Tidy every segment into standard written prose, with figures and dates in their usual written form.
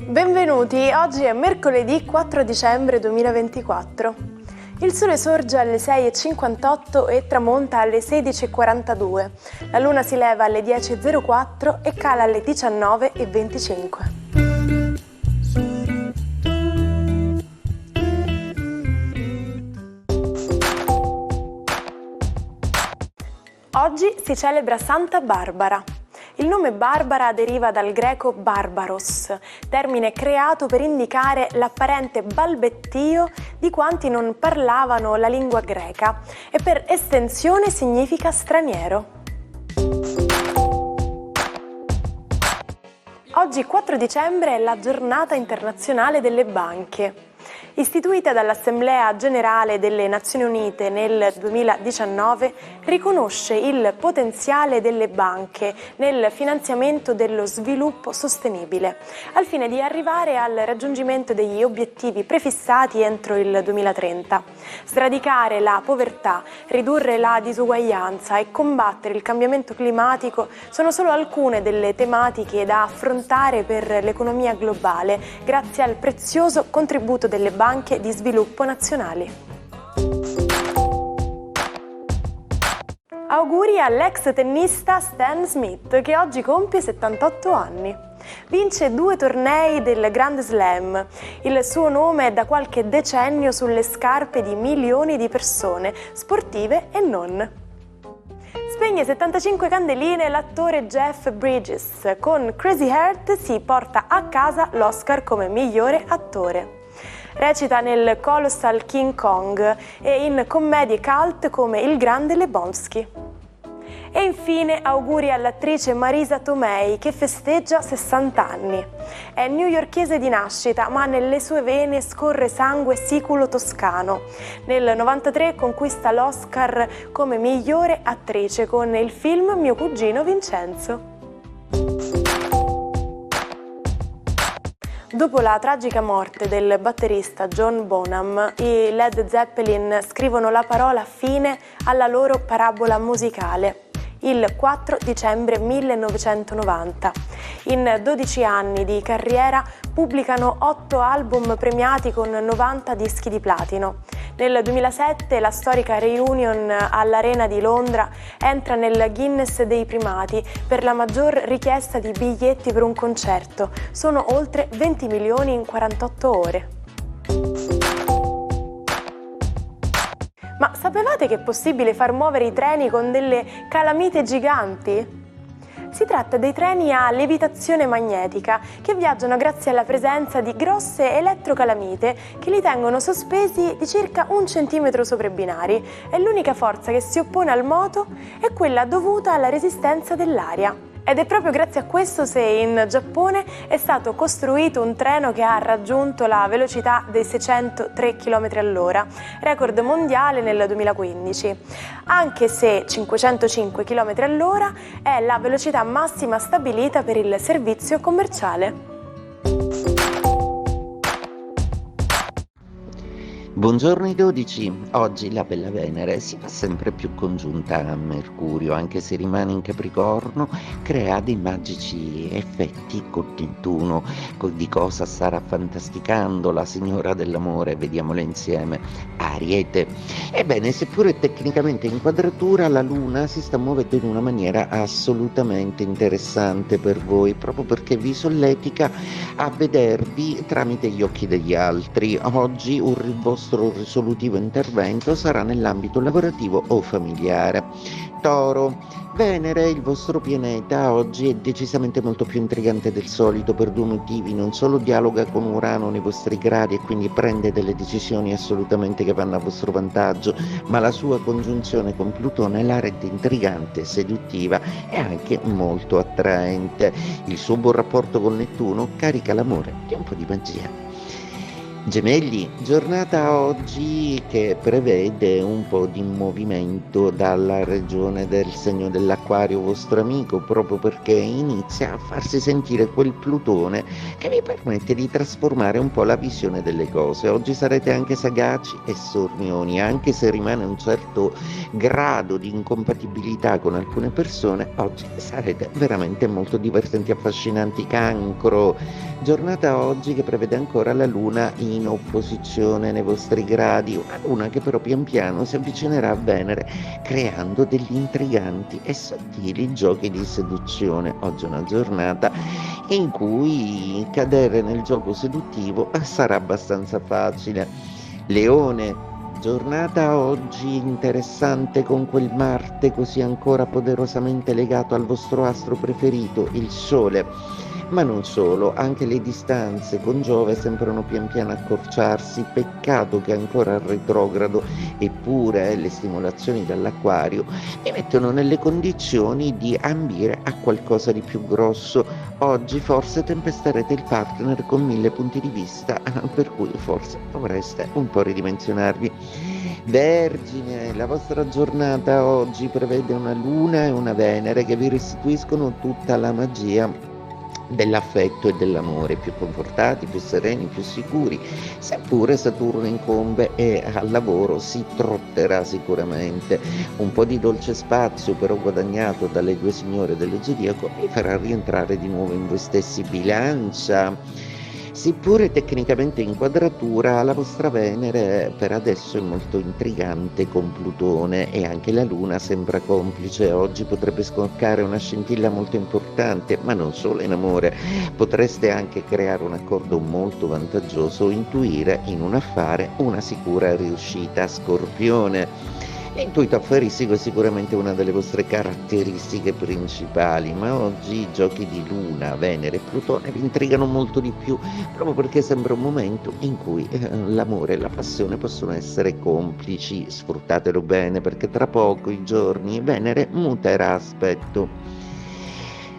Benvenuti, oggi è mercoledì 4 dicembre 2024. Il sole sorge alle 6:58 e tramonta alle 16:42. La luna si leva alle 10:04 e cala alle 19:25. Oggi si celebra Santa Barbara. Il nome Barbara deriva dal greco barbaros, termine creato per indicare l'apparente balbettio di quanti non parlavano la lingua greca e per estensione significa straniero. Oggi 4 dicembre è la giornata internazionale delle banche. Istituita dall'Assemblea Generale delle Nazioni Unite nel 2019, riconosce il potenziale delle banche nel finanziamento dello sviluppo sostenibile, al fine di arrivare al raggiungimento degli obiettivi prefissati entro il 2030. Sradicare la povertà, ridurre la disuguaglianza e combattere il cambiamento climatico sono solo alcune delle tematiche da affrontare per l'economia globale, grazie al prezioso contributo delle banche di sviluppo nazionali. Auguri all'ex tennista Stan Smith, che oggi compie 78 anni. Vince 2 tornei del Grand Slam. Il suo nome è da qualche decennio sulle scarpe di milioni di persone, sportive e non. Spegne 75 candeline l'attore Jeff Bridges. Con Crazy Heart si porta a casa l'Oscar come migliore attore. Recita nel Colossal King Kong e in commedie cult come Il Grande Lebowski. E infine auguri all'attrice Marisa Tomei, che festeggia 60 anni. È newyorkese di nascita, ma nelle sue vene scorre sangue siculo-toscano. Nel 93 conquista l'Oscar come migliore attrice con il film Mio cugino Vincenzo. Dopo la tragica morte del batterista John Bonham, i Led Zeppelin scrivono la parola fine alla loro parabola musicale, il 4 dicembre 1990. In 12 anni di carriera pubblicano 8 album premiati con 90 dischi di platino. Nel 2007 la storica reunion all'Arena di Londra entra nel Guinness dei primati per la maggior richiesta di biglietti per un concerto. Sono oltre 20 milioni in 48 ore. Ma sapevate che è possibile far muovere i treni con delle calamite giganti? Si tratta dei treni a levitazione magnetica che viaggiano grazie alla presenza di grosse elettrocalamite che li tengono sospesi di circa 1 centimetro sopra i binari e l'unica forza che si oppone al moto è quella dovuta alla resistenza dell'aria. Ed è proprio grazie a questo se in Giappone è stato costruito un treno che ha raggiunto la velocità dei 603 km/h, record mondiale nel 2015, anche se 505 km/h è la velocità massima stabilita per il servizio commerciale. Buongiorno i 12, oggi la bella Venere si fa sempre più congiunta a Mercurio, anche se rimane in Capricorno, crea dei magici effetti con Nettuno. Di cosa starà fantasticando la signora dell'amore? Vediamole insieme. Ariete. Ebbene, seppure tecnicamente in quadratura, la Luna si sta muovendo in una maniera assolutamente interessante per voi, proprio perché vi solletica a vedervi tramite gli occhi degli altri. Oggi il vostro risolutivo intervento sarà nell'ambito lavorativo o familiare. Toro, Venere, il vostro pianeta, oggi è decisamente molto più intrigante del solito per 2 motivi. Non solo dialoga con Urano nei vostri gradi e quindi prende delle decisioni assolutamente che vanno a vostro vantaggio, ma la sua congiunzione con Plutone la rende intrigante, seduttiva e anche molto attraente. Il suo buon rapporto con Nettuno carica l'amore di un po' di magia. Gemelli, giornata oggi che prevede un po' di movimento dalla regione del segno dell'Acquario, vostro amico, proprio perché inizia a farsi sentire quel Plutone che vi permette di trasformare un po' la visione delle cose. Oggi sarete anche sagaci e sornioni, anche se rimane un certo grado di incompatibilità con alcune persone, oggi sarete veramente molto divertenti e affascinanti. Cancro, giornata oggi che prevede ancora la Luna in opposizione nei vostri gradi, una Luna che però pian piano si avvicinerà a Venere, creando degli intriganti e sottili giochi di seduzione. Oggi è una giornata in cui cadere nel gioco seduttivo sarà abbastanza facile. Leone, giornata oggi interessante con quel Marte così ancora poderosamente legato al vostro astro preferito, il Sole. Ma non solo, anche le distanze con Giove sembrano pian piano accorciarsi, peccato che ancora al retrogrado, eppure le stimolazioni dall'Acquario mi mettono nelle condizioni di ambire a qualcosa di più grosso. Oggi forse tempesterete il partner con 1000 punti di vista, per cui forse dovreste un po' ridimensionarvi. Vergine, la vostra giornata oggi prevede una Luna e una Venere che vi restituiscono tutta la magia dell'affetto e dell'amore, più confortati, più sereni, più sicuri, seppure Saturno incombe e al lavoro si trotterà sicuramente. Un po' di dolce spazio però guadagnato dalle due signore dello zodiaco vi farà rientrare di nuovo in voi stessi. Bilancia, seppure tecnicamente in quadratura, la vostra Venere per adesso è molto intrigante con Plutone e anche la Luna sembra complice. Oggi potrebbe scoccare una scintilla molto importante, ma non solo in amore. Potreste anche creare un accordo molto vantaggioso o intuire in un affare una sicura riuscita. Scorpione, l'intuito affaristico è sicuramente una delle vostre caratteristiche principali, ma oggi i giochi di Luna, Venere e Plutone vi intrigano molto di più, proprio perché sembra un momento in cui l'amore e la passione possono essere complici. Sfruttatelo bene, perché tra poco i giorni Venere muterà aspetto.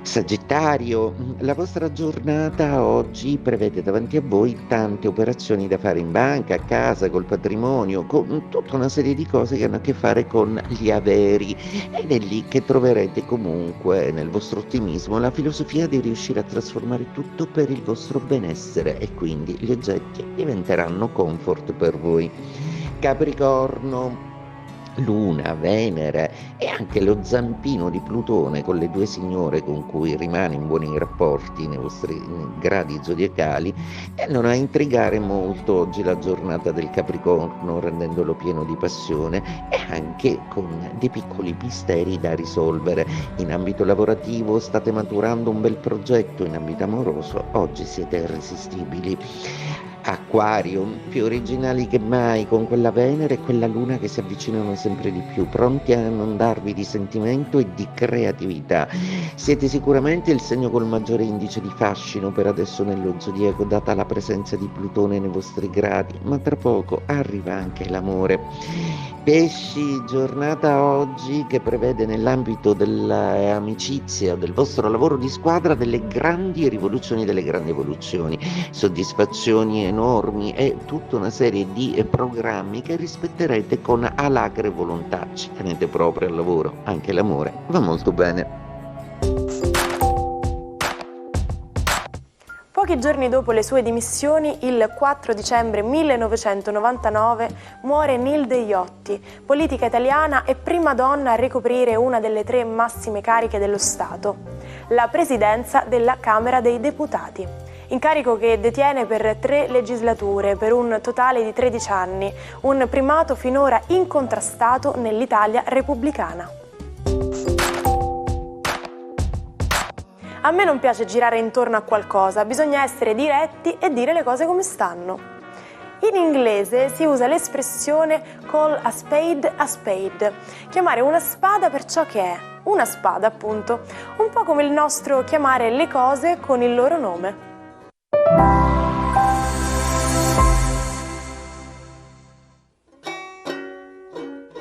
Sagittario, la vostra giornata oggi prevede davanti a voi tante operazioni da fare in banca, a casa, col patrimonio, con tutta una serie di cose che hanno a che fare con gli averi, ed è lì che troverete comunque nel vostro ottimismo la filosofia di riuscire a trasformare tutto per il vostro benessere e quindi gli oggetti diventeranno comfort per voi. Capricorno, Luna, Venere e anche lo zampino di Plutone con le due signore con cui rimane in buoni rapporti nei vostri gradi zodiacali tendono a intrigare molto oggi la giornata del Capricorno, rendendolo pieno di passione e anche con dei piccoli misteri da risolvere. In ambito lavorativo state maturando un bel progetto, in ambito amoroso oggi siete irresistibili. Acquario, più originali che mai, con quella Venere e quella Luna che si avvicinano sempre di più, pronti a inondarvi di sentimento e di creatività. Siete sicuramente il segno col maggiore indice di fascino per adesso nello zodiaco, data la presenza di Plutone nei vostri gradi, ma tra poco arriva anche l'amore. Pesci, giornata oggi che prevede nell'ambito dell'amicizia, del vostro lavoro di squadra, delle grandi rivoluzioni, delle grandi evoluzioni, soddisfazioni enormi e tutta una serie di programmi che rispetterete con alacre volontà. Ci tenete proprio al lavoro, anche l'amore va molto bene. Pochi giorni dopo le sue dimissioni, il 4 dicembre 1999, muore Nilde Iotti, politica italiana e prima donna a ricoprire una delle 3 massime cariche dello Stato, la presidenza della Camera dei Deputati. Incarico che detiene per 3 legislature, per un totale di 13 anni, un primato finora incontrastato nell'Italia repubblicana. A me non piace girare intorno a qualcosa, bisogna essere diretti e dire le cose come stanno. In inglese si usa l'espressione call a spade, chiamare una spada per ciò che è, una spada appunto, un po' come il nostro chiamare le cose con il loro nome.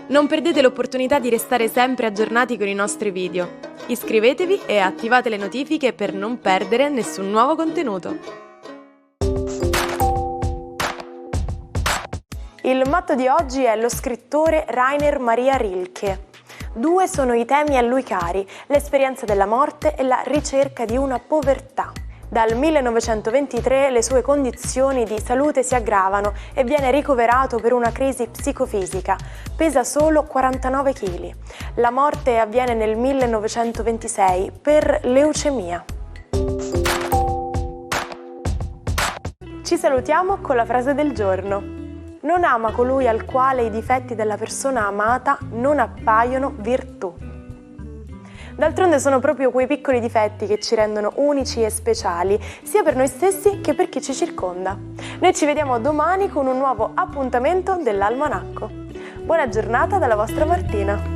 Non perdete l'opportunità di restare sempre aggiornati con i nostri video. Iscrivetevi e attivate le notifiche per non perdere nessun nuovo contenuto. Il matto di oggi è lo scrittore Rainer Maria Rilke. Due sono i temi a lui cari: l'esperienza della morte e la ricerca di una povertà. Dal 1923 le sue condizioni di salute si aggravano e viene ricoverato per una crisi psicofisica. Pesa solo 49 kg. La morte avviene nel 1926 per leucemia. Ci salutiamo con la frase del giorno. Non ama colui al quale i difetti della persona amata non appaiono virtù. D'altronde sono proprio quei piccoli difetti che ci rendono unici e speciali, sia per noi stessi che per chi ci circonda. Noi ci vediamo domani con un nuovo appuntamento dell'Almanacco. Buona giornata dalla vostra Martina.